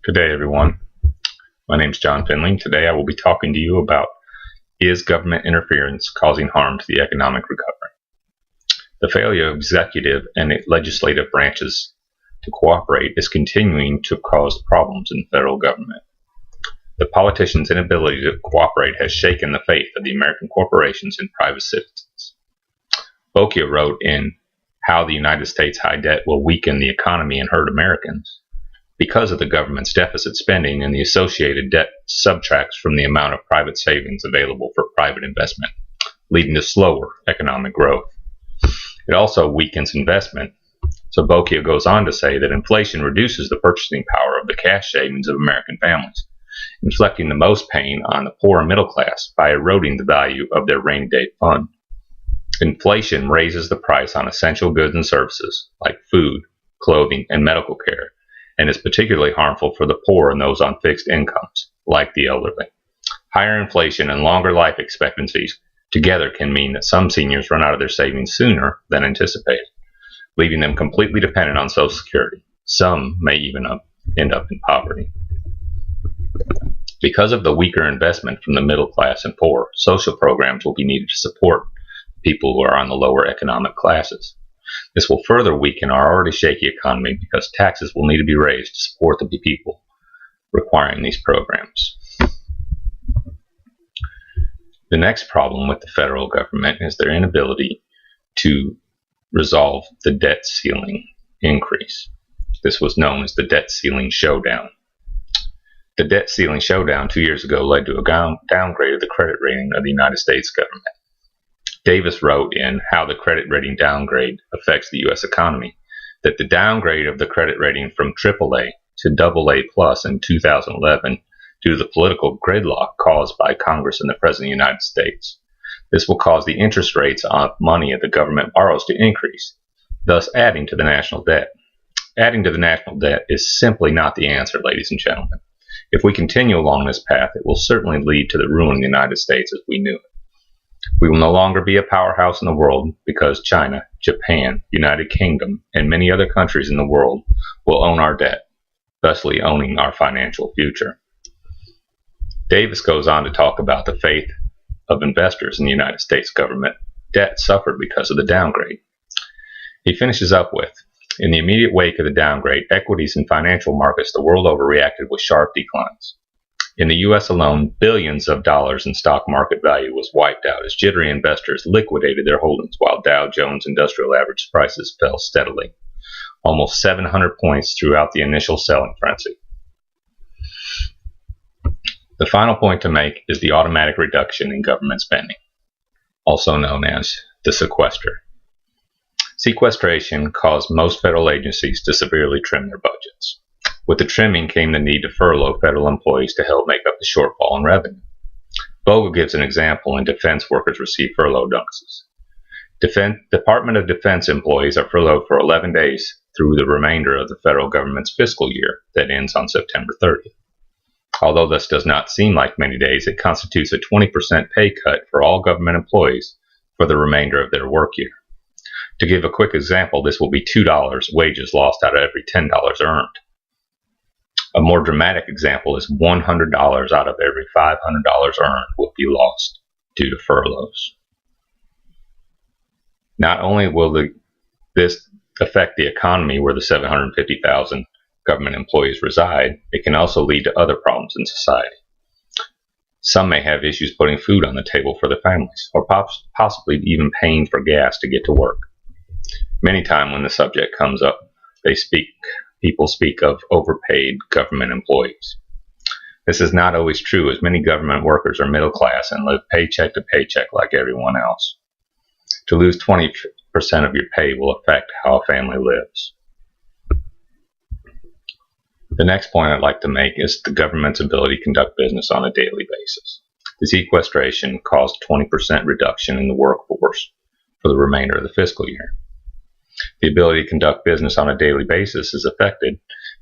Good day, everyone. My name is John Finley. Today I will be talking to you about, is government interference causing harm to the economic recovery? The failure of executive and legislative branches to cooperate is continuing to cause problems in the federal government. The politicians' inability to cooperate has shaken the faith of the American corporations and private citizens. Bokia wrote in How the United States High Debt Will Weaken the Economy and Hurt Americans, because of the government's deficit spending and the associated debt subtracts from the amount of private savings available for private investment, leading to slower economic growth. It also weakens investment. So Bokia goes on to say that inflation reduces the purchasing power of the cash savings of American families, inflicting the most pain on the poor and middle class by eroding the value of their rainy day fund. Inflation raises the price on essential goods and services like food, clothing, and medical care, and is particularly harmful for the poor and those on fixed incomes, like the elderly. Higher inflation and longer life expectancies together can mean that some seniors run out of their savings sooner than anticipated, leaving them completely dependent on Social Security. Some may even end up in poverty. Because of the weaker investment from the middle class and poor, social programs will be needed to support people who are on the lower economic classes. This will further weaken our already shaky economy because taxes will need to be raised to support the people requiring these programs. The next problem with the federal government is their inability to resolve the debt ceiling increase. This was known as the debt ceiling showdown. The debt ceiling showdown 2 years ago led to a downgrade of the credit rating of the United States government. Davis wrote in How the Credit Rating Downgrade Affects the U.S. Economy that the downgrade of the credit rating from AAA to AA plus in 2011 due to the political gridlock caused by Congress and the President of the United States. This will cause the interest rates on money that the government borrows to increase, thus adding to the national debt. Adding to the national debt is simply not the answer, ladies and gentlemen. If we continue along this path, it will certainly lead to the ruin of the United States as we knew it. We will no longer be a powerhouse in the world because China, Japan, United Kingdom, and many other countries in the world will own our debt, thusly owning our financial future. Davis goes on to talk about the faith of investors in the United States government debt suffered because of the downgrade. He finishes up with, in the immediate wake of the downgrade, equities and financial markets the world over reacted with sharp declines. In the U.S. alone, billions of dollars in stock market value was wiped out as jittery investors liquidated their holdings while Dow Jones Industrial Average prices fell steadily, almost 700 points throughout the initial selling frenzy. The final point to make is the automatic reduction in government spending, also known as the sequester. Sequestration caused most federal agencies to severely trim their budgets. With the trimming came the need to furlough federal employees to help make up the shortfall in revenue. Bogle gives an example in defense workers receive furlough bonuses. Department of Defense employees are furloughed for 11 days through the remainder of the federal government's fiscal year that ends on September 30th. Although this does not seem like many days, it constitutes a 20% pay cut for all government employees for the remainder of their work year. To give a quick example, this will be $2 wages lost out of every $10 earned. A more dramatic example is $100 out of every $500 earned will be lost due to furloughs. Not only will this affect the economy where the 750,000 government employees reside, it can also lead to other problems in society. Some may have issues putting food on the table for their families, or possibly even paying for gas to get to work. Many times when the subject comes up, people speak of overpaid government employees. This is not always true, as many government workers are middle class and live paycheck to paycheck like everyone else. To lose 20% of your pay will affect how a family lives. The next point I'd like to make is the government's ability to conduct business on a daily basis. The sequestration caused a 20% reduction in the workforce for the remainder of the fiscal year. The ability to conduct business on a daily basis is affected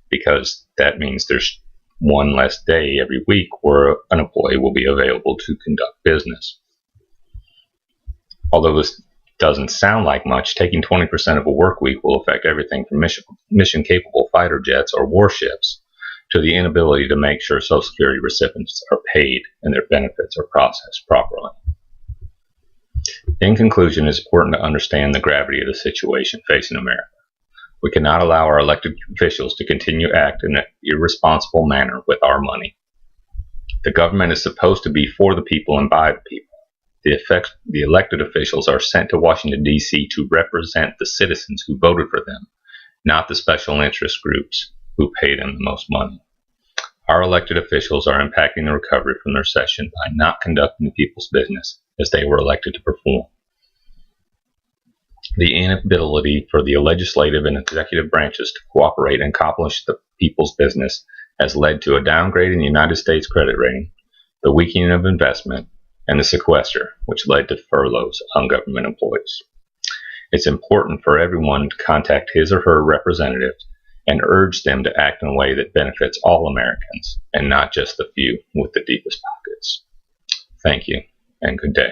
because that means there's one less day every week where an employee will be available to conduct business. Although this doesn't sound like much, taking 20% of a work week will affect everything from mission-capable fighter jets or warships to the inability to make sure Social Security recipients are paid and their benefits are processed properly. In conclusion, it is important to understand the gravity of the situation facing America. We cannot allow our elected officials to continue to act in an irresponsible manner with our money. The government is supposed to be for the people and by the people. The elected officials are sent to Washington, D.C. to represent the citizens who voted for them, not the special interest groups who pay them the most money. Our elected officials are impacting the recovery from the recession by not conducting the people's business as they were elected to perform. The inability for the legislative and executive branches to cooperate and accomplish the people's business has led to a downgrade in the United States credit rating, the weakening of investment, and the sequester, which led to furloughs on government employees. It's important for everyone to contact his or her representatives and urge them to act in a way that benefits all Americans and not just the few with the deepest pockets. Thank you, and good day.